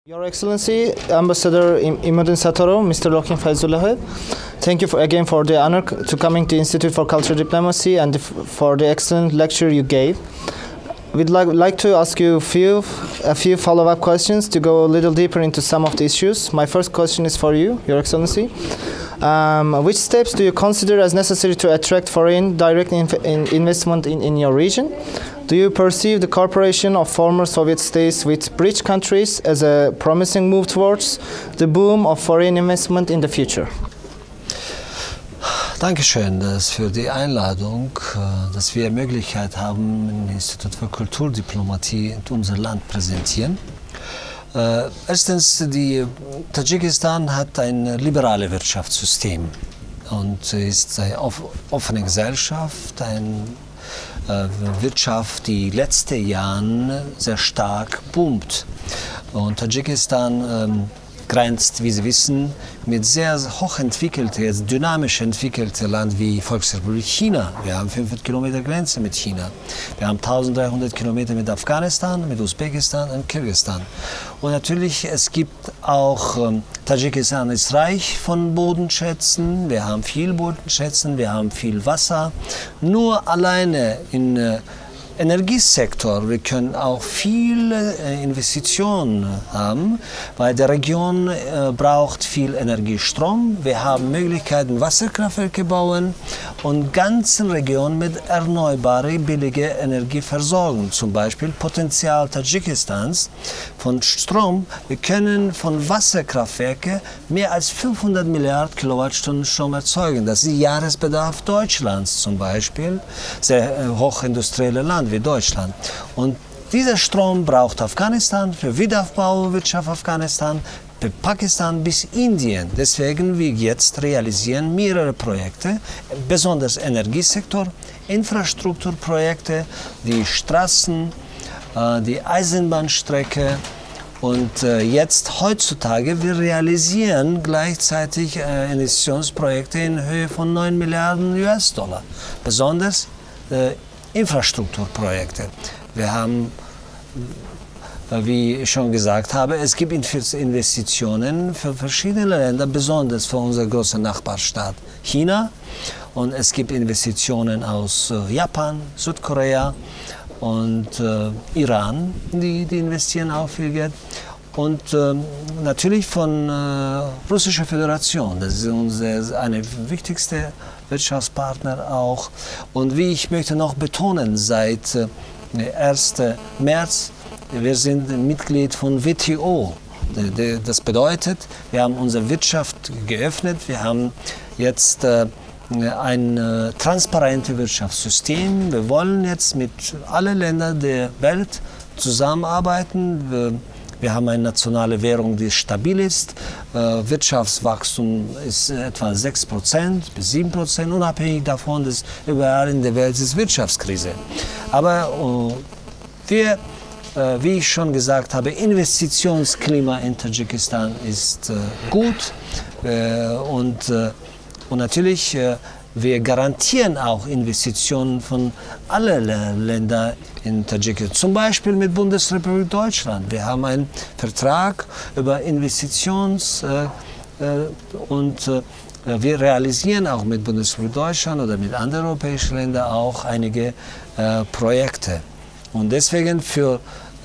Your Excellency, Ambassador Imomudin Sattarov, Mr. Lochin Fayzulloev, thank you again for the honor to coming to Institute for Cultural Diplomacy and for the excellent lecture you gave. We'd like to ask you a few follow-up questions to go a little deeper into some of the issues. My first question is for you, Your Excellency. Which steps do you consider as necessary to attract foreign direct investment in your region? Do you perceive the cooperation of former Soviet states with bridge countries as a promising move towards the boom of foreign investment in the future? Dankeschön für die Einladung, dass wir die Möglichkeit haben, im Institut für Kulturdiplomatie unser Land präsentieren. Erstens, Tadschikistan hat ein liberales Wirtschaftssystem und ist eine offene Gesellschaft, eine Wirtschaft, die letzten Jahre sehr stark boomt. Und Tadschikistan grenzt, wie Sie wissen, mit sehr hochentwickeltem, dynamisch entwickeltem Land wie Volksrepublik China. Wir haben 500 Kilometer Grenze mit China. Wir haben 1300 Kilometer mit Afghanistan, mit Usbekistan und Kirgisistan. Und natürlich, es gibt auch, Tadschikistan ist reich von Bodenschätzen. Wir haben viel Bodenschätzen, wir haben viel Wasser. Nur alleine in Energiesektor, wir können auch viele Investitionen haben, weil die Region braucht viel Energiestrom. Wir haben Möglichkeiten, Wasserkraftwerke bauen und ganze Region mit erneuerbarer, billiger Energie versorgen. Zum Beispiel Potenzial Tadschikistans von Strom. Wir können von Wasserkraftwerken mehr als 500 Milliarden Kilowattstunden Strom erzeugen. Das ist der Jahresbedarf Deutschlands zum Beispiel, sehr hochindustrielles Land wie Deutschland. Und dieser Strom braucht Afghanistan für Wiederaufbau, Wirtschaft Afghanistan, für Pakistan bis Indien. Deswegen wir jetzt realisieren mehrere Projekte, besonders Energiesektor, Infrastrukturprojekte, die Straßen, die Eisenbahnstrecke. Und jetzt heutzutage wir realisieren gleichzeitig Investitionsprojekte in Höhe von 9 Milliarden US-Dollar, besonders Infrastrukturprojekte. Wir haben, wie ich schon gesagt habe, es gibt Investitionen für verschiedene Länder, besonders für unser großer Nachbarstaat China. Und es gibt Investitionen aus Japan, Südkorea und Iran, die investieren auch viel Geld. Und natürlich von Russischer Föderation, das ist eine wichtigste Wirtschaftspartner auch. Und wie ich möchte noch betonen, seit 1. März, wir sind Mitglied von WTO. Das bedeutet, wir haben unsere Wirtschaft geöffnet, wir haben jetzt ein transparentes Wirtschaftssystem. Wir wollen jetzt mit allen Ländern der Welt zusammenarbeiten. Wir haben eine nationale Währung, die stabil ist. Wirtschaftswachstum ist etwa 6% bis 7%, unabhängig davon, dass überall in der Welt ist Wirtschaftskrise. Aber wie ich schon gesagt habe, Investitionsklima in Tadschikistan ist gut und natürlich wir garantieren auch Investitionen von allen Ländern in Tadschikistan, zum Beispiel mit Bundesrepublik Deutschland. Wir haben einen Vertrag über Investitions- und wir realisieren auch mit Bundesrepublik Deutschland oder mit anderen europäischen Ländern auch einige Projekte. Und deswegen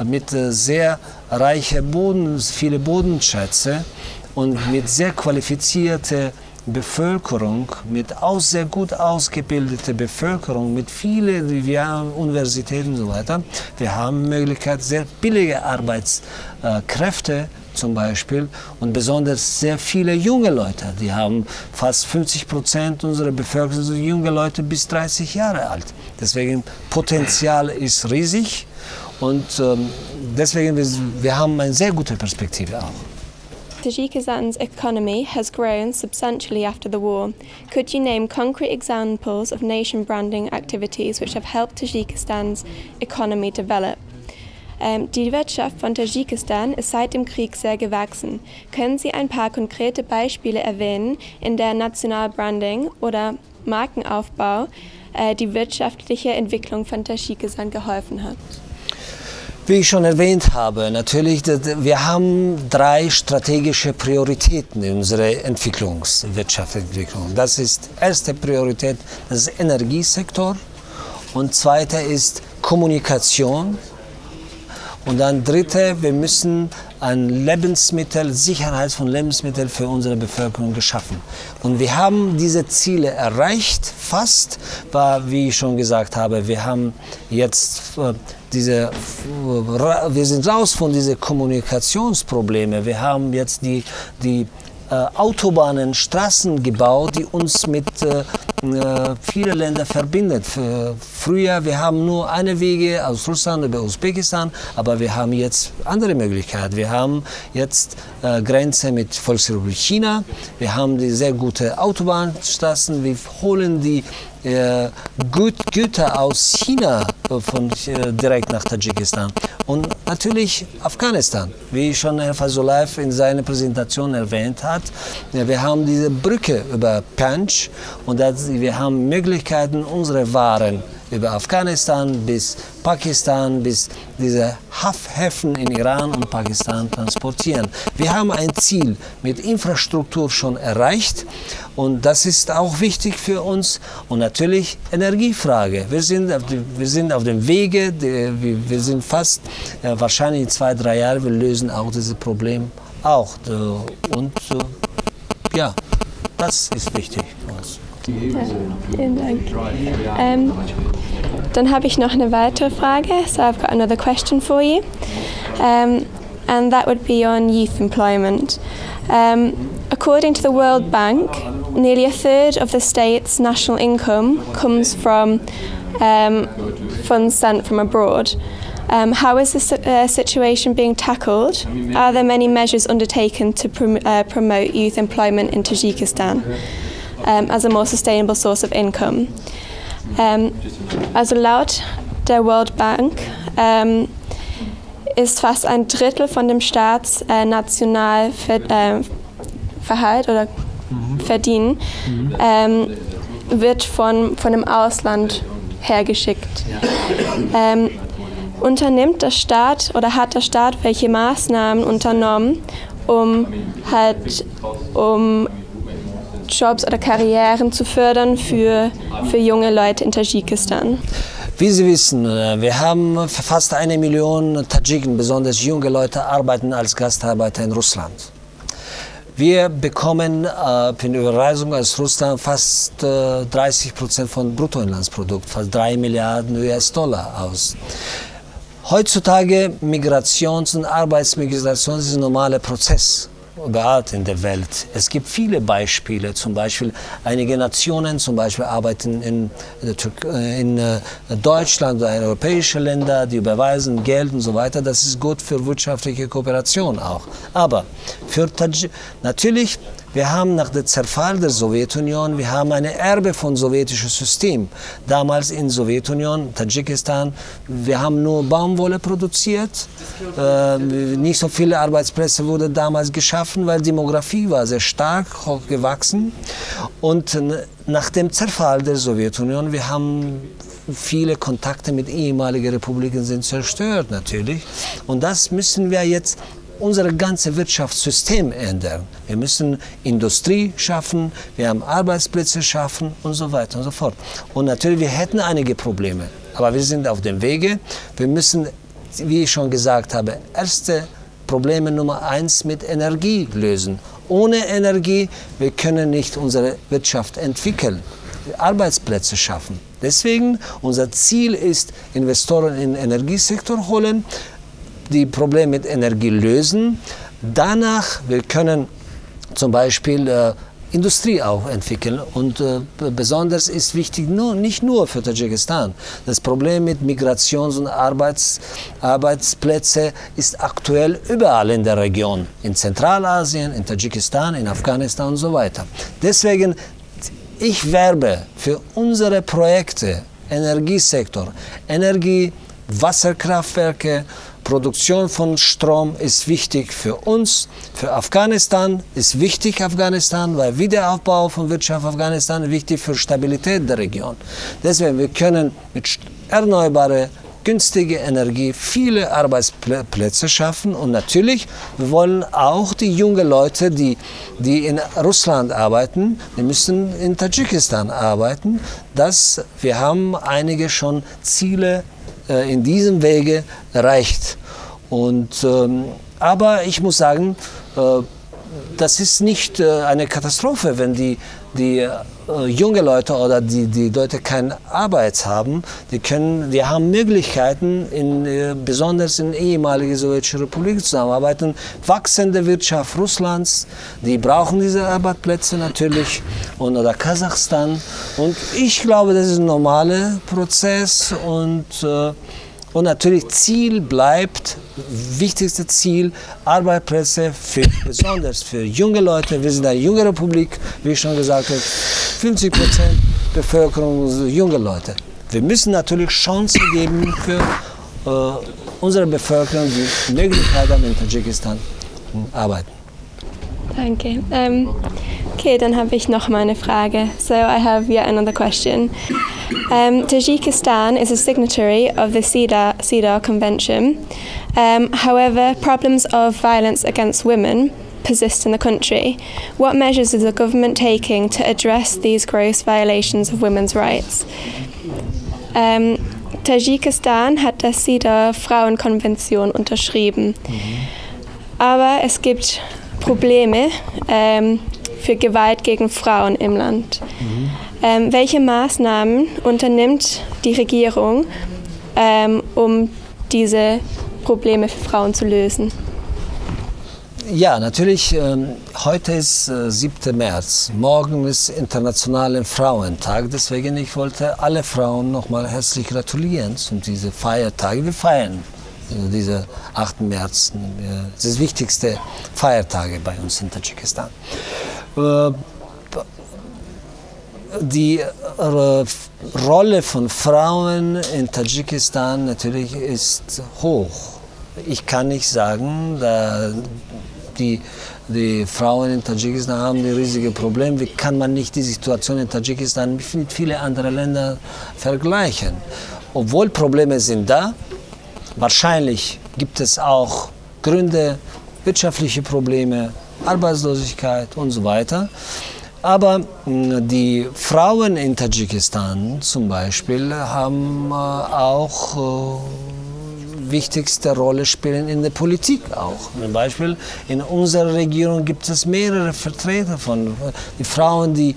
mit sehr reichen viele Bodenschätze und mit sehr qualifizierter Bevölkerung, mit sehr gut ausgebildeter Bevölkerung, mit vielen Universitäten und so weiter. Wir haben Möglichkeit, sehr billige Arbeitskräfte zum Beispiel und besonders sehr viele junge Leute. Die haben fast 50% unserer Bevölkerung sind junge Leute bis 30 Jahre alt. Deswegen Potenzial ist riesig und deswegen wir haben eine sehr gute Perspektive auch. Tajikistan's economy has grown substantially after the war. Could you name concrete examples of nation branding activities which have helped Tajikistan's economy develop? Die Wirtschaft von Tadschikistan ist seit dem Krieg sehr gewachsen. Können Sie ein paar konkrete Beispiele erwähnen, in der Nationalbranding oder Markenaufbau die wirtschaftliche Entwicklung von Tadschikistan geholfen hat? Wie ich schon erwähnt habe, natürlich, wir haben 3 strategische Prioritäten in unserer Wirtschaftsentwicklung. Das ist erste Priorität, das ist Energiesektor, und zweite ist Kommunikation, und dann dritte, wir müssen ein Sicherheit von Lebensmitteln für unsere Bevölkerung geschaffen. Und wir haben diese Ziele erreicht, fast, weil, wie ich schon gesagt habe, wir haben jetzt wir sind raus von diesen Kommunikationsproblemen. Wir haben jetzt die Autobahnen, Straßen gebaut, die uns mit vielen Ländern verbindet. Früher, wir haben nur eine Wege aus Russland über Usbekistan, aber wir haben jetzt andere Möglichkeiten. Wir haben jetzt Grenze mit Volksrepublik China, wir haben die sehr gute Autobahnstraßen, wir holen die Güter aus China direkt nach Tajikistan. Und natürlich Afghanistan, wie schon Herr Fayzulloev in seiner Präsentation erwähnt hat. Wir haben diese Brücke über Panch, und wir haben Möglichkeiten, unsere Waren über Afghanistan bis Pakistan, bis diese Häfen in Iran und Pakistan transportieren. Wir haben ein Ziel mit Infrastruktur schon erreicht, und das ist auch wichtig für uns. Und natürlich Energiefrage. Wir sind auf dem Wege, wir sind fast, wahrscheinlich in 2-3 Jahren, wir lösen auch dieses Problem auch. Und ja, das ist wichtig für uns. Ja, vielen Dank. Dann habe ich noch eine weitere Frage. So I've got another question for you. And that would be on youth employment. According to the World Bank, nearly a third of the state's national income comes from funds sent from abroad. How is this situation being tackled? Are there many measures undertaken to promote youth employment in Tajikistan as a more sustainable source of income? Also laut der World Bank ist fast ein Drittel von dem Staatsnationalverhalt oder Verdienen wird von dem Ausland hergeschickt. Unternimmt der Staat oder hat der Staat welche Maßnahmen unternommen, um Jobs oder Karrieren zu fördern für junge Leute in Tajikistan? Wie Sie wissen, wir haben fast 1 Million Tadschiken, besonders junge Leute, arbeiten als Gastarbeiter in Russland. Wir bekommen in Überweisung aus Russland fast 30% von Bruttoinlandsprodukt, fast 3 Milliarden US-Dollar aus. Heutzutage Migrations- und Arbeitsmigration ist ein normaler Prozess überall in der Welt. Es gibt viele Beispiele, zum Beispiel einige Nationen zum Beispiel arbeiten in Deutschland oder in europäischen Ländern, die überweisen Geld und so weiter. Das ist gut für wirtschaftliche Kooperation auch. Aber natürlich, wir haben nach dem Zerfall der Sowjetunion, wir haben ein Erbe von sowjetischem System. Damals in der Sowjetunion, Tadschikistan, wir haben nur Baumwolle produziert. Nicht so viele Arbeitsplätze wurden damals geschaffen, weil die Demografie war sehr stark hochgewachsen. Und nach dem Zerfall der Sowjetunion, wir haben viele Kontakte mit ehemaligen Republiken sind zerstört natürlich. Und das müssen wir jetzt unser ganzes Wirtschaftssystem ändern. Wir müssen Industrie schaffen, wir haben Arbeitsplätze schaffen und so weiter und so fort. Und natürlich, wir hätten einige Probleme, aber wir sind auf dem Wege. Wir müssen, wie ich schon gesagt habe, erste Probleme Nummer 1 mit Energie lösen. Ohne Energie, wir können nicht unsere Wirtschaft entwickeln, Arbeitsplätze schaffen. Deswegen, unser Ziel ist, Investoren in den Energiesektor holen, die Probleme mit Energie lösen. Danach wir können zum Beispiel Industrie auch entwickeln. Und besonders ist wichtig, nicht nur für Tadschikistan. Das Problem mit Migrations- und Arbeitsplätzen ist aktuell überall in der Region. In Zentralasien, in Tadschikistan, in Afghanistan und so weiter. Deswegen, ich werbe für unsere Projekte, Energiesektor, Energie, Wasserkraftwerke, Produktion von Strom ist wichtig für uns, für Afghanistan ist wichtig Afghanistan, weil Wiederaufbau von Wirtschaft Afghanistan ist wichtig für Stabilität der Region. Deswegen wir können mit erneuerbaren günstige Energie, viele Arbeitsplätze schaffen. Und natürlich, wir wollen auch die jungen Leute, die in Russland arbeiten, die müssen in Tadschikistan arbeiten. Wir haben einige schon Ziele in diesem Wege erreicht. Aber ich muss sagen, das ist nicht eine Katastrophe, wenn die jungen Leute oder die Leute keine Arbeit haben. Die haben Möglichkeiten, besonders in ehemaligen sowjetischen Republiken zusammenarbeiten. Wachsende Wirtschaft Russlands, die brauchen diese Arbeitsplätze natürlich, oder Kasachstan. Und ich glaube, das ist ein normaler Prozess und natürlich Ziel bleibt, wichtigste Ziel, Arbeitsplätze besonders für junge Leute. Wir sind eine junge Republik, wie ich schon gesagt habe, 50% Bevölkerung sind junge Leute. Wir müssen natürlich Chancen geben für unsere Bevölkerung, die Möglichkeit haben, in Tadschikistan arbeiten. Danke. Okay, dann habe ich noch mal eine Frage. So I have yet another question. Tajikistan is a signatory of the Sattarow Convention. However, problems of violence against women persist in the country. What measures is the government taking to address these gross violations of women's rights? Tajikistan hat das Sattarow-Frauenkonvention unterschrieben. Aber es gibt Probleme für Gewalt gegen Frauen im Land. Welche Maßnahmen unternimmt die Regierung, um diese Probleme für Frauen zu lösen? Ja, natürlich, heute ist 7. März, morgen ist Internationaler Frauentag, deswegen ich wollte alle Frauen nochmal herzlich gratulieren zu diesen Feiertagen. Wir feiern diese 8. März, das ist das wichtigste Feiertage bei uns in Tadschikistan. Die Rolle von Frauen in Tadschikistan natürlich ist hoch. Ich kann nicht sagen, die Frauen in Tadschikistan haben ein riesiges Problem. Wie kann man nicht die Situation in Tadschikistan mit vielen anderen Ländern vergleichen? Obwohl Probleme sind da, wahrscheinlich gibt es auch Gründe, wirtschaftliche Probleme, Arbeitslosigkeit und so weiter. Aber die Frauen in Tadschikistan zum Beispiel haben auch wichtigste Rolle spielen in der Politik auch. Zum Beispiel in unserer Regierung gibt es mehrere Vertreter von die Frauen, die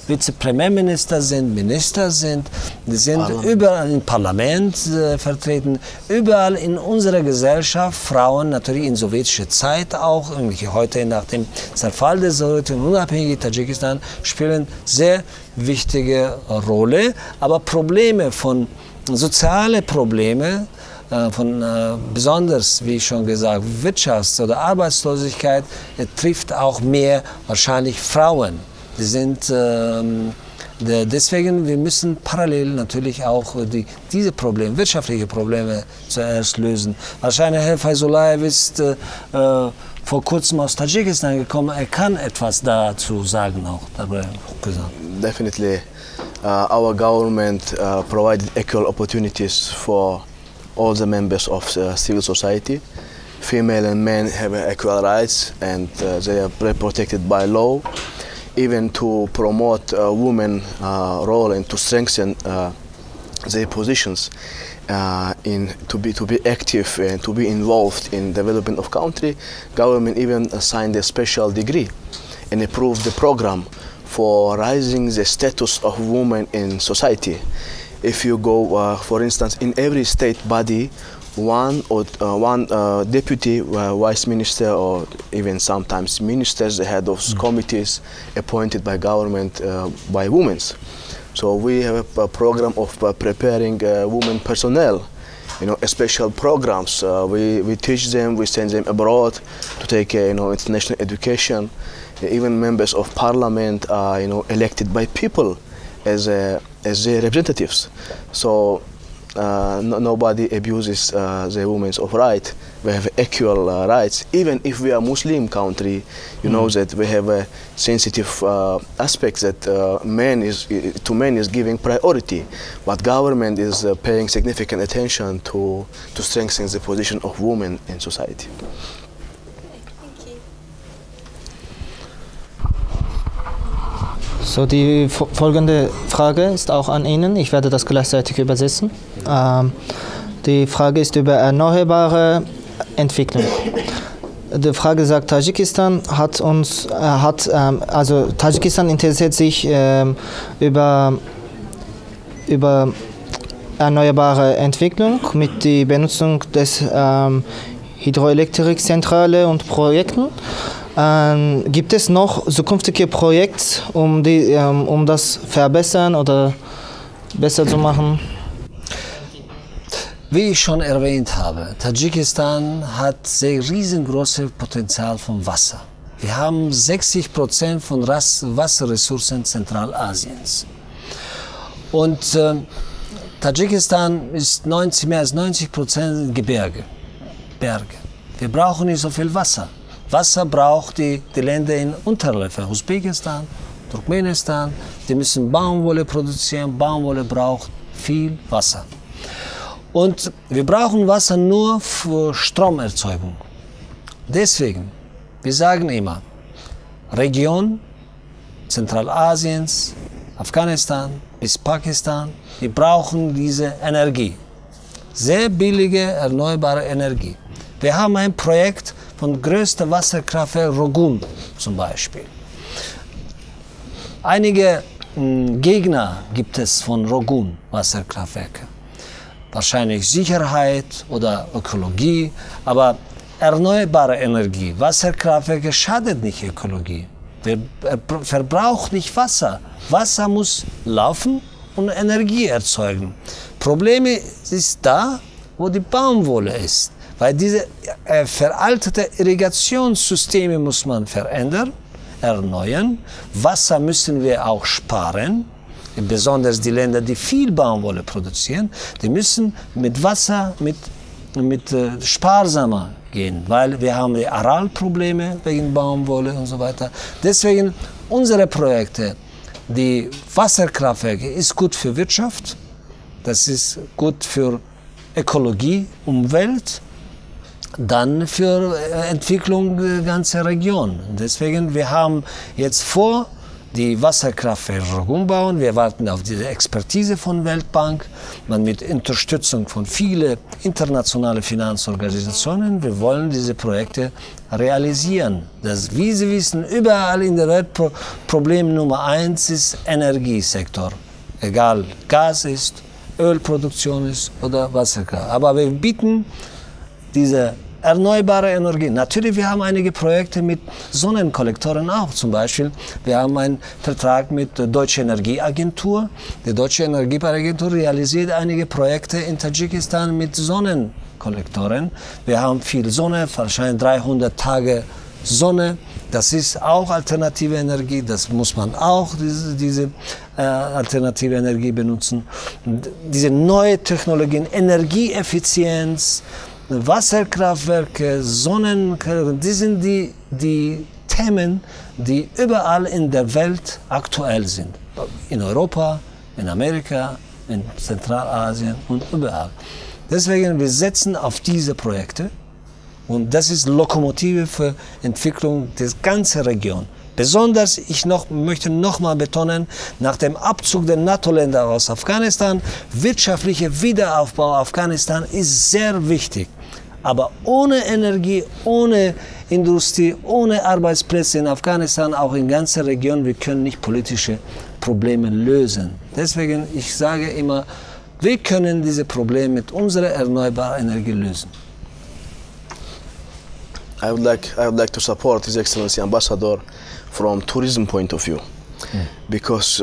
Vizepremierminister sind, Minister sind, die sind überall im Parlament vertreten, überall in unserer Gesellschaft. Frauen natürlich in sowjetischer Zeit auch, heute nach dem Zerfall der sowjetischen unabhängigen Tadschikistan spielen sehr wichtige Rolle, aber soziale Probleme, besonders, wie schon gesagt, Wirtschafts- oder Arbeitslosigkeit, trifft auch mehr wahrscheinlich Frauen. Die sind, deswegen, wir müssen parallel natürlich auch diese Probleme, wirtschaftliche Probleme zuerst lösen. Wahrscheinlich Herr Fayzulloev ist vor kurzem aus Tadschikistan gekommen, er kann etwas dazu sagen auch. Definitely, our government provided equal opportunities for all the members of civil society. Female and men have equal rights and they are protected by law. Even to promote women's role and to strengthen their positions to be active and to be involved in development of country, government even assigned a special degree and approved the program for raising the status of women in society. If you go, for instance, in every state body, one deputy, vice minister, or even sometimes ministers, the head of committees appointed by government by women. So we have a program of preparing women personnel, special programs. We teach them, we send them abroad to take international education. Even members of parliament are elected by people as their representatives. So nobody abuses the women's of right. We have equal rights. Even if we are a Muslim country, you know that we have a sensitive aspect that men is giving priority, but government is paying significant attention to strengthen the position of women in society. So, die folgende Frage ist auch an Ihnen. Ich werde das gleichzeitig übersetzen. Die Frage ist über erneuerbare Entwicklung. Die Frage sagt, Tajikistan Tajikistan interessiert sich über erneuerbare Entwicklung mit der Benutzung des Hydroelektrikzentrale und Projekten. Gibt es noch zukünftige Projekte, um das verbessern oder besser zu machen? Wie ich schon erwähnt habe, Tadschikistan hat sehr riesengroßes Potenzial von Wasser. Wir haben 60% von Wasserressourcen Zentralasiens. Und Tadschikistan ist mehr als 90% Gebirge, Berge. Wir brauchen nicht so viel Wasser. Wasser braucht die Länder in Unterläufe, Usbekistan, Turkmenistan, die müssen Baumwolle produzieren, Baumwolle braucht viel Wasser. Und wir brauchen Wasser nur für Stromerzeugung. Deswegen, wir sagen immer, Region Zentralasiens, Afghanistan bis Pakistan, wir brauchen diese Energie. Sehr billige, erneuerbare Energie. Wir haben ein Projekt von größter Wasserkraftwerk Rogun zum Beispiel. Einige Gegner gibt es von Rogun Wasserkraftwerke. Wahrscheinlich Sicherheit oder Ökologie, aber erneuerbare Energie, Wasserkraftwerke schadet nicht Ökologie. Verbraucht nicht Wasser. Wasser muss laufen und Energie erzeugen. Probleme ist da, wo die Baumwolle ist. Weil diese veralteten Irrigationssysteme muss man verändern, erneuern. Wasser müssen wir auch sparen. Besonders die Länder, die viel Baumwolle produzieren, die müssen mit Wasser sparsamer gehen, weil wir haben die Aralprobleme wegen Baumwolle und so weiter. Deswegen unsere Projekte, die Wasserkraftwerke, ist gut für Wirtschaft, das ist gut für Ökologie, Umwelt, dann für Entwicklung der ganzen Region. Deswegen, wir haben jetzt vor, die Wasserkraftwerke umbauen. Wir warten auf diese Expertise von Weltbank, mit Unterstützung von vielen internationalen Finanzorganisationen. Wir wollen diese Projekte realisieren. Wie Sie wissen, überall in der Welt Problem Nummer 1 ist Energiesektor. Egal, Gas ist, Ölproduktion ist oder Wasserkraft. Aber wir bieten diese erneuerbare Energie. Natürlich, wir haben einige Projekte mit Sonnenkollektoren auch. Zum Beispiel, wir haben einen Vertrag mit der Deutschen Energieagentur. Die Deutsche Energieagentur realisiert einige Projekte in Tadschikistan mit Sonnenkollektoren. Wir haben viel Sonne, wahrscheinlich 300 Tage Sonne. Das ist auch alternative Energie. Das muss man auch, diese alternative Energie benutzen. Diese neue Technologien, Energieeffizienz, Wasserkraftwerke, Sonnenkraftwerke, die sind die Themen, die überall in der Welt aktuell sind. In Europa, in Amerika, in Zentralasien und überall. Deswegen, wir setzen auf diese Projekte und das ist Lokomotive für Entwicklung der ganzen Region. Besonders, möchte nochmal betonen, nach dem Abzug der NATO-Länder aus Afghanistan, wirtschaftlicher Wiederaufbau Afghanistan ist sehr wichtig. Aber ohne Energie, ohne Industrie, ohne Arbeitsplätze in Afghanistan, auch in ganzer Region, wir können nicht politische Probleme lösen. Deswegen, ich sage immer, wir können diese Probleme mit unserer erneuerbaren Energie lösen. I would like to support His Excellency Ambassador from tourism point of view, because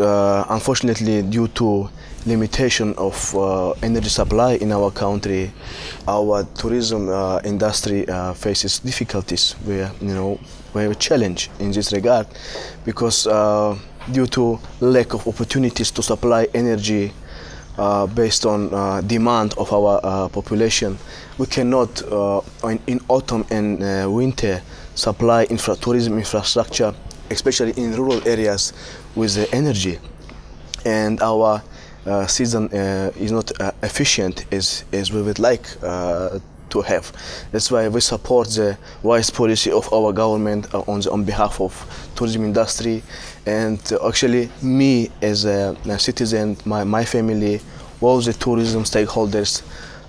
unfortunately, due to limitation of energy supply in our country, our tourism industry faces difficulties. We have a challenge in this regard, because due to lack of opportunities to supply energy based on demand of our population. We cannot, in autumn and winter, supply tourism infrastructure, especially in rural areas, with energy. And our season is not efficient as we would like to have. That's why we support the wise policy of our government on behalf of tourism industry. And actually, me as a citizen, my family, all the tourism stakeholders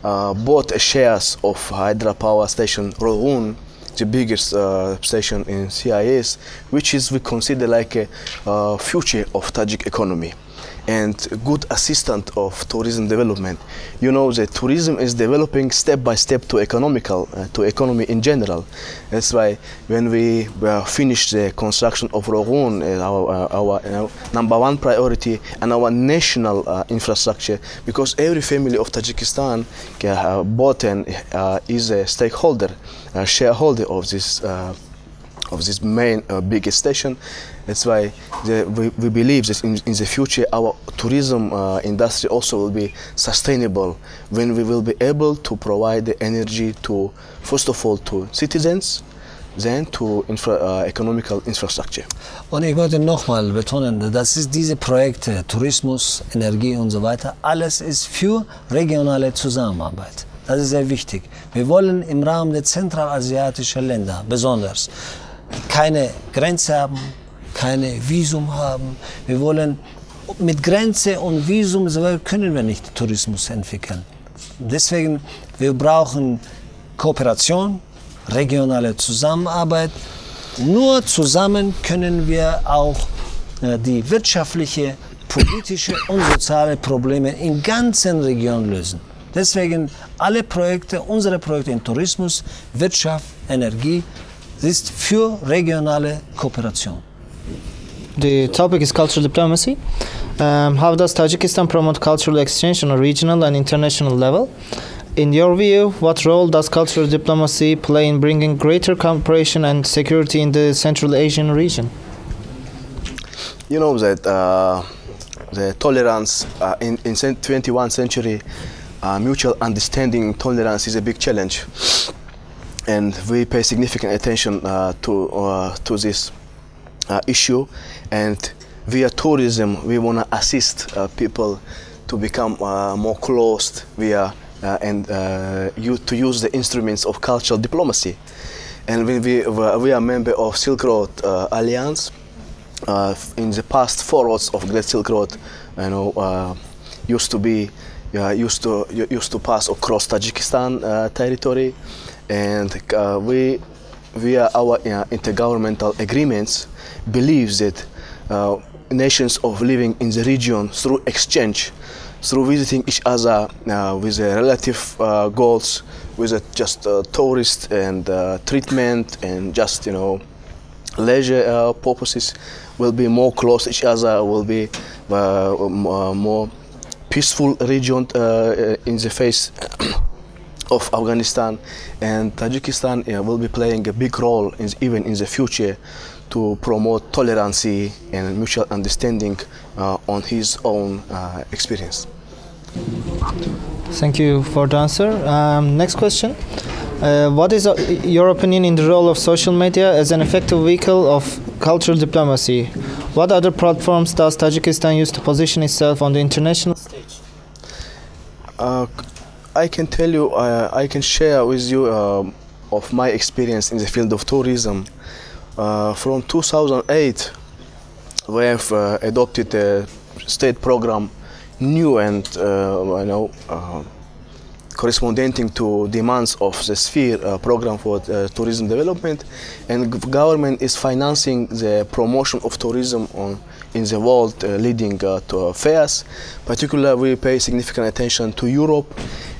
bought shares of hydropower station Rogun, the biggest station in CIS, which is we consider like a future of Tajik economy and good assistant of tourism development. You know, the tourism is developing step by step to economy in general. That's why when we finish the construction of Rogun, our #1 priority and our national infrastructure, because every family of Tajikistan bought and is a stakeholder, shareholder of this main biggest station. That's why we believe that in the future our tourism industry also will be sustainable when we will be able to provide the energy to, first of all, to citizens, then to economical infrastructure. Und ich wollte nochmal betonen, dass es diese Projekte, Tourismus, Energie und so weiter, alles ist für regionale Zusammenarbeit. Das ist sehr wichtig. Wir wollen im Rahmen der zentralasiatischen Länder besonders keine Grenze haben, keine Visum haben. Wir wollen mit Grenze und Visum können wir nicht Tourismus entwickeln. Deswegen wir brauchen Kooperation, regionale Zusammenarbeit. Nur zusammen können wir auch die wirtschaftliche, politische und soziale Probleme in ganzen Regionen lösen. Deswegen alle Projekte, unsere Projekte in Tourismus, Wirtschaft, Energie, ist für regionale Kooperation. The topic is cultural diplomacy. How does Tajikistan promote cultural exchange on a regional and international level? In your view, what role does cultural diplomacy play in bringing greater cooperation and security in the Central Asian region? You know that the tolerance in 21st century, mutual understanding, tolerance is a big challenge. And we pay significant attention to this issue, and via tourism we want to assist people to become more closed via to use the instruments of cultural diplomacy. And when we are member of Silk Road Alliance, in the past 4 roads of Great Silk Road, used to pass across Tajikistan territory. And we, via our intergovernmental agreements, believe that nations of living in the region through exchange, through visiting each other with relative goals, with just tourist and treatment and just leisure purposes, will be more close to each other, will be more peaceful region in the face of Afghanistan, and Tajikistan will be playing a big role even in the future to promote tolerance and mutual understanding on his own experience. Thank you for the answer. Next question. What is your opinion in the role of social media as an effective vehicle of cultural diplomacy? What other platforms does Tajikistan use to position itself on the international stage? I can tell you, I can share with you of my experience in the field of tourism. From 2008, we have adopted a state program, new and corresponding to demands of the sphere program for tourism development, and government is financing the promotion of tourism in the world, leading to fairs. Particularly, we pay significant attention to Europe,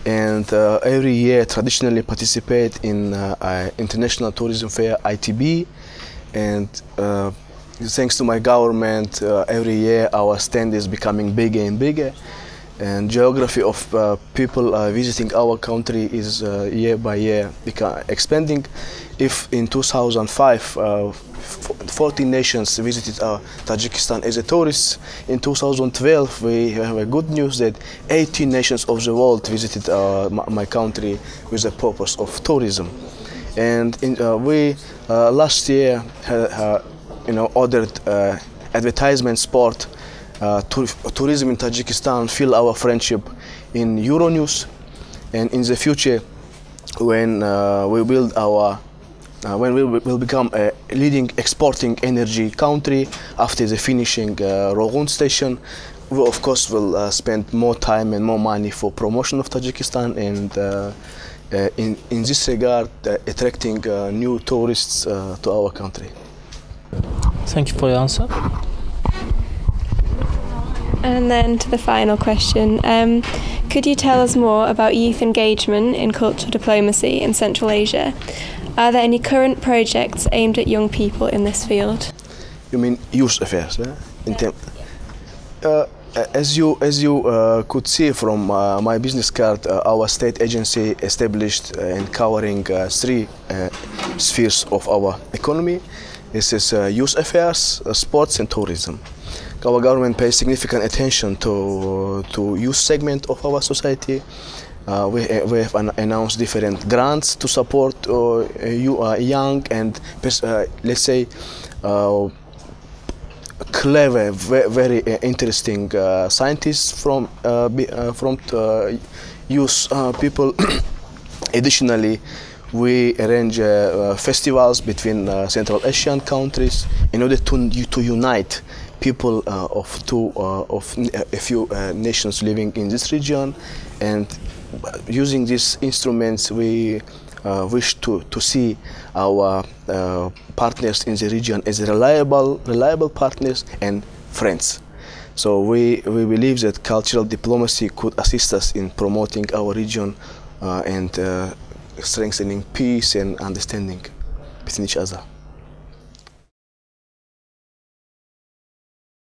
and every year traditionally participate in International Tourism Fair, ITB, and thanks to my government, every year our stand is becoming bigger and bigger. and geography of people visiting our country is year by year expanding. If in 2005 14 nations visited Tajikistan as a tourist, in 2012 we have a good news that 18 nations of the world visited my country with the purpose of tourism. And we last year ordered advertisement sport tourism in Tajikistan, feel our friendship in Euronews, and in the future when we build our when we will become a leading exporting energy country after the finishing Rogun station, we of course will spend more time and more money for promotion of Tajikistan, and in this regard attracting new tourists to our country. Thank you for your answer. And then to the final question, could you tell us more about youth engagement in cultural diplomacy in Central Asia? Are there any current projects aimed at young people in this field? You mean youth affairs? As you could see from my business card, our state agency established and covering 3 spheres of our economy. This is youth affairs, sports and tourism. Our government pays significant attention to youth segment of our society. We have announced different grants to support young and let's say clever, very interesting scientists from youth people. Additionally, we arrange festivals between Central Asian countries in order to unite people of a few nations living in this region, and using these instruments we wish to see our partners in the region as reliable partners and friends. So we believe that cultural diplomacy could assist us in promoting our region and strengthening peace and understanding between each other.